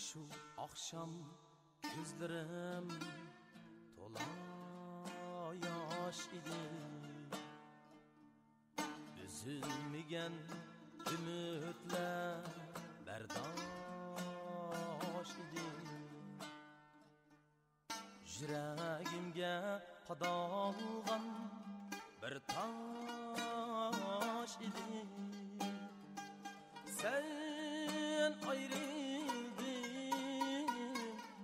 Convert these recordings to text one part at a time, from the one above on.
Şu akşam gözlerim tola yaş idi. Üzülmegen ümitler berdaş idi. Yüreğimge qadalgan bir taş idi. Sen ayrıldın,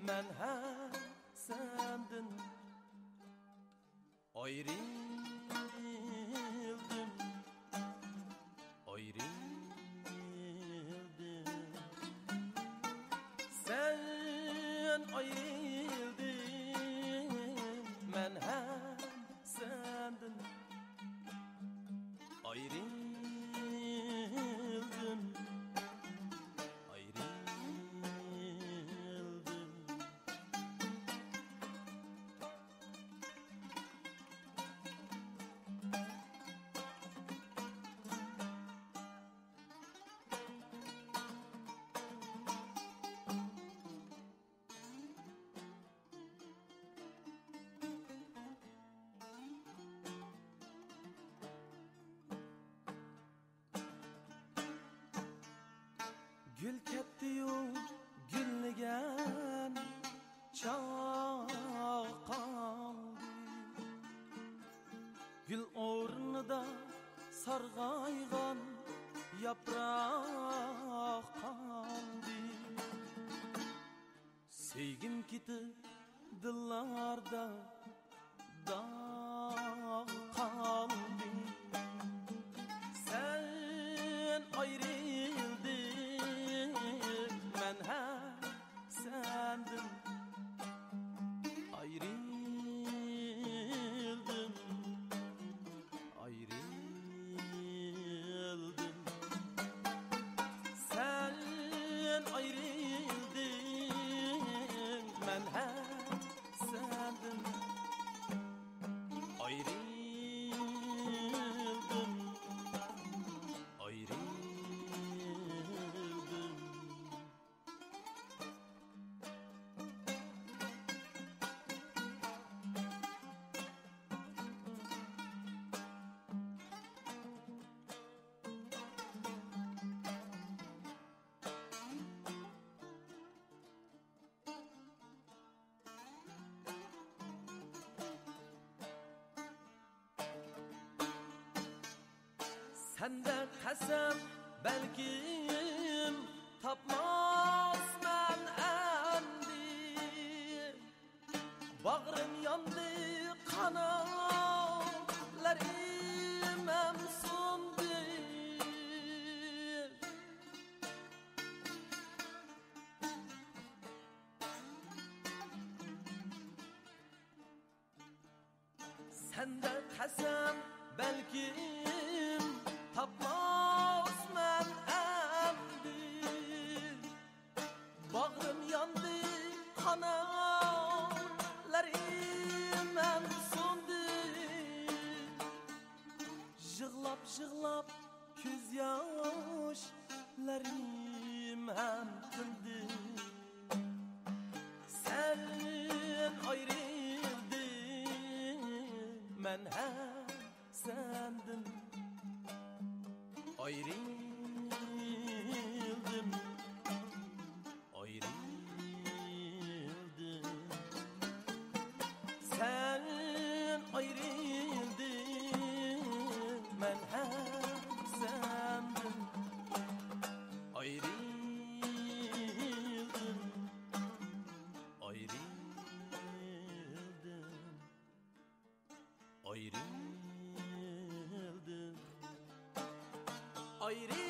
men hem sendin ayrıldım, ayrıldım. Sen ayrıldın, men hem sendin ayrıldım. Gül ketdi-yu güllegen çağ kaldı. Gül ornida sargaygan yaprak kaldı. Sevgim ketib dillarda dağ kaldı. Sen ayrıldın, men hem sendin ayrıldım, ayrıldım. Sen ayrıldın, men hem sendin ayrıldım, ayrıldım. Sende kasem belkim tapmazman endi. Bağrım yandı, kanatlarım hem sondi. Sende kasem belkim tapmazman endi. Bağrım yandı, kanatlarım hem sondi. Yığlap yığlap göz yaşlarım hem tindi. Sen ayrıldın, men hem sendin ayrıldım, ayrıldım. Sen ayrıldın, men hem sendin ayrıldım, ayrıldım, ayrıldım, ayrıldım.